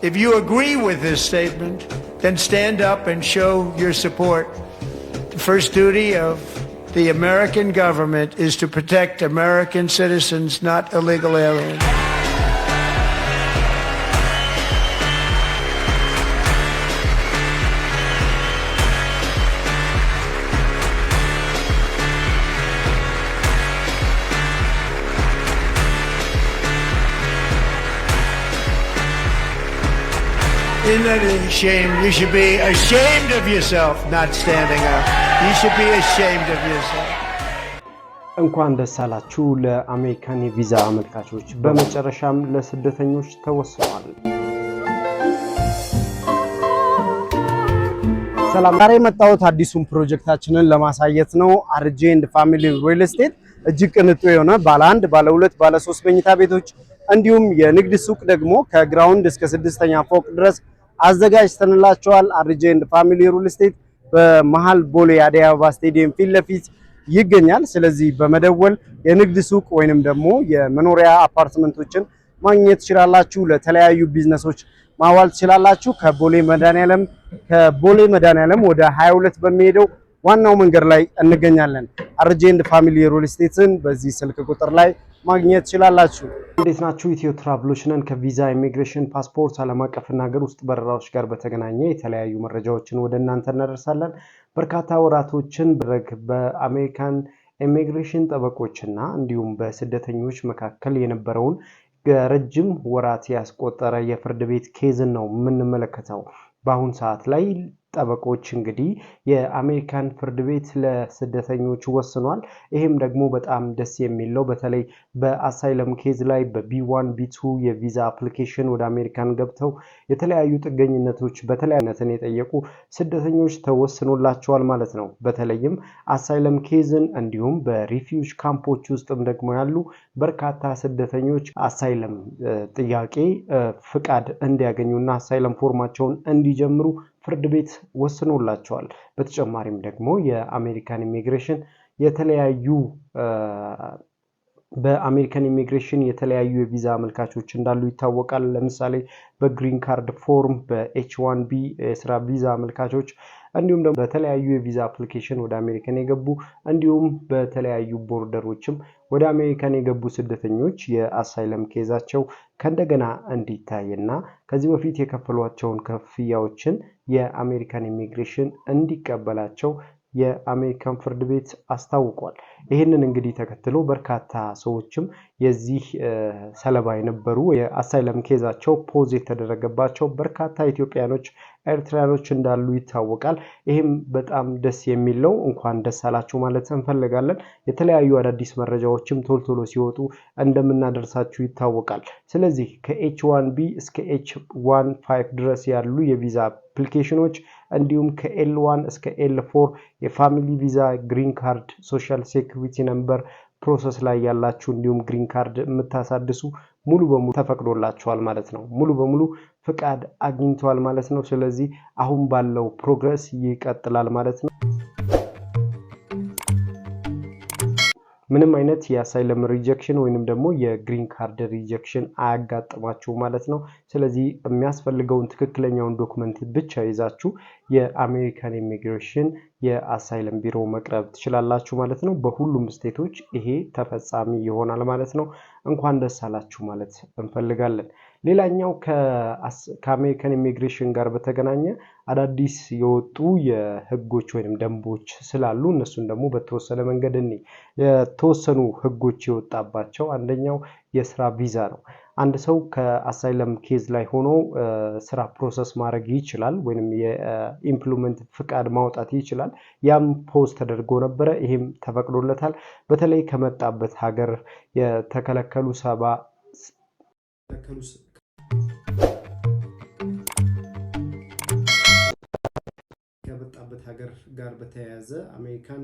If you agree with this statement, then stand up and show your support. The first duty of the American government is to protect American citizens, not illegal aliens. Isn't that a shame? You should be ashamed of yourself not standing up. You should be ashamed of yourself. እንኳን ደስ አላችሁ ለአሜሪካን የቪዛ አመልካቾች በመጨረሻም ለስደተኞች ተወስኗል። ሰላም ዛሬ መጣሁት አዲሱን ፕሮጀክታችንን ለማሳየት ነው። አርጄ ኤንድ ፋሚሊ ሪል ስቴት እጅግ ቅንጡ የሆነ ባለ 1 ባለ 2 ባለ 3 መኝታ ቤቶች እንዲሁም የንግድ ሱቅ ደግሞ ከግራውንድ እስከ 6ኛ ፎቅ ድረስ አዘጋጅተንላችኋል። አርጄ ኤንድ ፋሚሊ ሪል ስቴት በመሃል ቦሌ አዲስ አበባ ስቴዲየም ፊት ለፊት ይገኛል። ስለዚህ በመደወል የንግድ ሱቅ ወይንም ደግሞ የመኖሪያ አፓርትመንቶችን ማግኘት ትችላላችሁ። ለተለያዩ ቢዝነሶች ማዋል ትችላላችሁ። ከቦሌ መድኃኒዓለም ወደ 22 በሚሄደው ዋናው መንገድ ላይ እንገኛለን። አርጄ ኤንድ ፋሚሊ ሪል ስቴትን በዚህ ስልክ ቁጥር ላይ ማግኘት ትችላላችሁ። እንዴት ናችሁ? ኢትዮ ትራቭሎች ነን። ከቪዛ ኢሚግሬሽን፣ ፓስፖርት፣ ዓለም አቀፍና ሀገር ውስጥ በረራዎች ጋር በተገናኘ የተለያዩ መረጃዎችን ወደ እናንተ እናደርሳለን። በርካታ ወራቶችን በአሜሪካን ኢሚግሬሽን ጠበቆችና እንዲሁም በስደተኞች መካከል የነበረውን ረጅም ወራት ያስቆጠረ የፍርድ ቤት ኬዝን ነው የምንመለከተው። በአሁን ሰዓት ላይ ጠበቆች እንግዲህ የአሜሪካን ፍርድ ቤት ለስደተኞች ወስኗል። ይሄም ደግሞ በጣም ደስ የሚለው በተለይ በአሳይለም ኬዝ ላይ በቢ1 ቢ2 የቪዛ አፕሊኬሽን ወደ አሜሪካን ገብተው የተለያዩ ጥገኝነቶች በተለያዩነትን የጠየቁ ስደተኞች ተወስኖላቸዋል ማለት ነው። በተለይም አሳይለም ኬዝን እንዲሁም በሪፊውጅ ካምፖች ውስጥም ደግሞ ያሉ በርካታ ስደተኞች አሳይለም ጥያቄ ፍቃድ እንዲያገኙና አሳይለም ፎርማቸውን እንዲጀምሩ ፍርድ ቤት ወስኖላቸዋል። በተጨማሪም ደግሞ የአሜሪካን ኢሚግሬሽን የተለያዩ የቪዛ አመልካቾች እንዳሉ ይታወቃል። ለምሳሌ በግሪን ካርድ ፎርም፣ በኤች1ቢ የስራ ቪዛ አመልካቾች እንዲሁም ደግሞ በተለያዩ የቪዛ አፕሊኬሽን ወደ አሜሪካን የገቡ እንዲሁም በተለያዩ ቦርደሮችም ወደ አሜሪካን የገቡ ስደተኞች የአሳይለም ኬዛቸው ከእንደገና እንዲታይና ከዚህ በፊት የከፈሏቸውን ክፍያዎችን የአሜሪካን ኢሚግሬሽን እንዲቀበላቸው የአሜሪካን ፍርድ ቤት አስታውቋል። ይህንን እንግዲህ ተከትሎ በርካታ ሰዎችም የዚህ ሰለባ የነበሩ የአሳይለም ኬዛቸው ፖዝ የተደረገባቸው በርካታ ኢትዮጵያኖች፣ ኤርትራኖች እንዳሉ ይታወቃል። ይህም በጣም ደስ የሚለው እንኳን ደስ አላችሁ ማለት እንፈልጋለን። የተለያዩ አዳዲስ መረጃዎችም ቶሎ ሲወጡ እንደምናደርሳችሁ ይታወቃል። ስለዚህ ከኤች1ቢ እስከ ኤች15 ድረስ ያሉ የቪዛ አፕሊኬሽኖች እንዲሁም ከኤል1 እስከ ኤል4 የፋሚሊ ቪዛ፣ ግሪን ካርድ፣ ሶሻል ሴኩሪቲ ነምበር ፕሮሰስ ላይ ያላችሁ እንዲሁም ግሪን ካርድ የምታሳድሱ ሙሉ በሙሉ ተፈቅዶላችኋል ማለት ነው። ሙሉ በሙሉ ፍቃድ አግኝተዋል ማለት ነው። ስለዚህ አሁን ባለው ፕሮግረስ ይቀጥላል ማለት ነው። ምንም አይነት የአሳይለም ሪጀክሽን ወይንም ደግሞ የግሪን ካርድ ሪጀክሽን አያጋጥማችሁ ማለት ነው። ስለዚህ የሚያስፈልገውን ትክክለኛውን ዶክመንት ብቻ ይዛችሁ የአሜሪካን ኢሚግሬሽን የአሳይለም ቢሮ መቅረብ ትችላላችሁ ማለት ነው። በሁሉም ስቴቶች ይሄ ተፈጻሚ ይሆናል ማለት ነው። እንኳን ደስ አላችሁ ማለት እንፈልጋለን። ሌላኛው ከአሜሪካን ኢሚግሬሽን ጋር በተገናኘ አዳዲስ የወጡ የህጎች ወይንም ደንቦች ስላሉ እነሱን ደግሞ በተወሰነ መንገድ የተወሰኑ ህጎች የወጣባቸው አንደኛው የስራ ቪዛ ነው። አንድ ሰው ከአሳይለም ኬዝ ላይ ሆኖ ስራ ፕሮሰስ ማድረግ ይችላል ወይንም የኢምፕሎይመንት ፍቃድ ማውጣት ይችላል። ያም ፖዝ ተደርጎ ነበረ። ይሄም ተፈቅዶለታል። በተለይ ከመጣበት ሀገር የተከለከሉ ከመጣበት ሀገር ጋር በተያያዘ አሜሪካን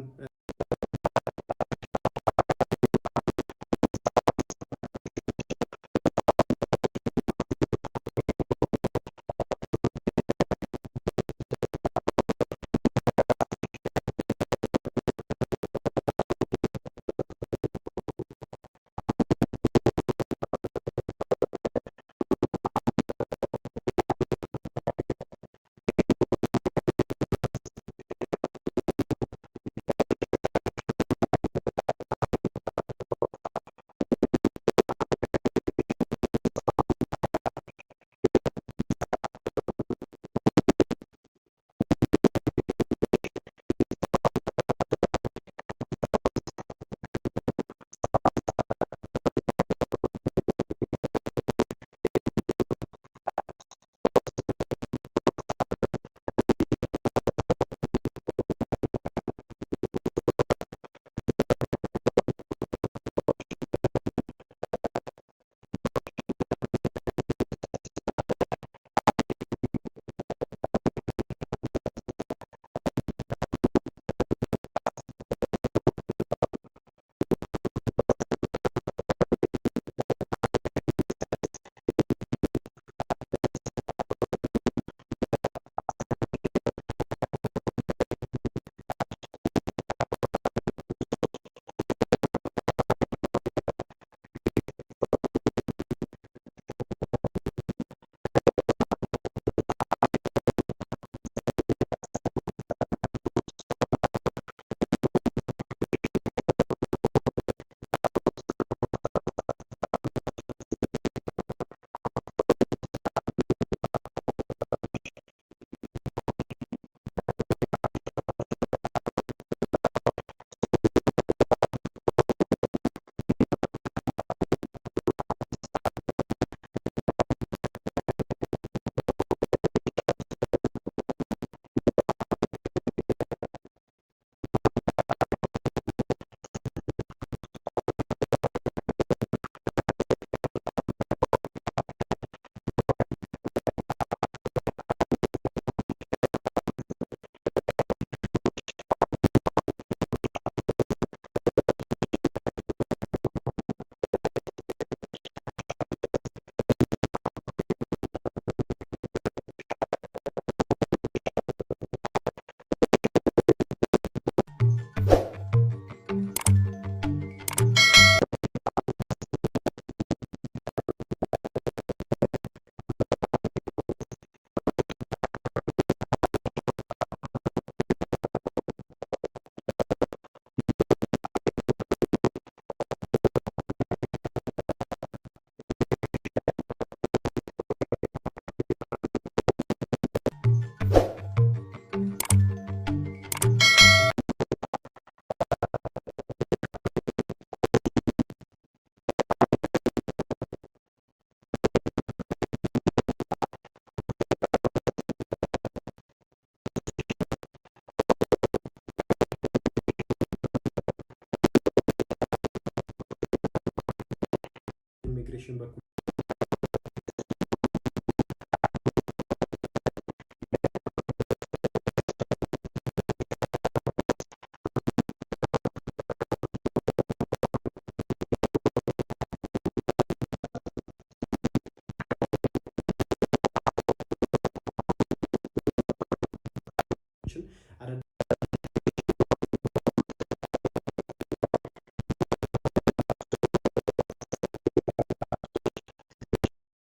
በኢሚግሬሽን በኩል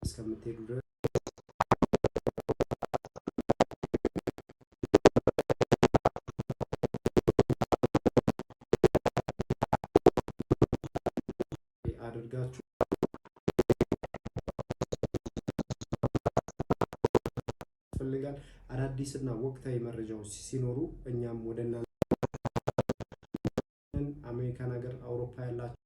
እስከምትሄዱ ድረስ አድርጋችሁ ፈልጋል አዳዲስና ወቅታዊ መረጃዎች ሲኖሩ እኛም ወደና አሜሪካን ሀገር አውሮፓ ያላችሁ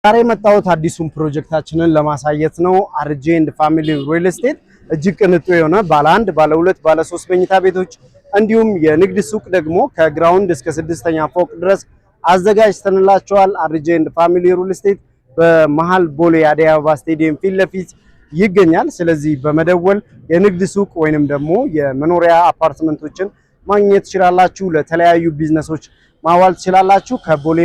ዛሬ መጣሁት አዲሱን ፕሮጀክታችንን ለማሳየት ነው። አርጄ ኤንድ ፋሚሊ ሪል ስቴት እጅግ ቅንጡ የሆነ ባለ 1 ባለ 2 ባለ 3 መኝታ ቤቶች እንዲሁም የንግድ ሱቅ ደግሞ ከግራውንድ እስከ 6ኛ ፎቅ ድረስ አዘጋጅተንላቸዋል። አርጄ ኤንድ ፋሚሊ ሪል ስቴት በመሃል ቦሌ አዲስ አበባ ስቴዲየም ፊት ለፊት ይገኛል። ስለዚህ በመደወል የንግድ ሱቅ ወይንም ደግሞ የመኖሪያ አፓርትመንቶችን ማግኘት ትችላላችሁ። ለተለያዩ ቢዝነሶች ማዋል ትችላላችሁ። ከቦሌ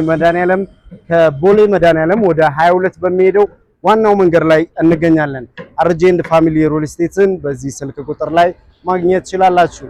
መድኃኒዓለም ወደ 22 በሚሄደው ዋናው መንገድ ላይ እንገኛለን። አርጄ ኤንድ ፋሚሊ ሪል ስቴትን በዚህ ስልክ ቁጥር ላይ ማግኘት ትችላላችሁ።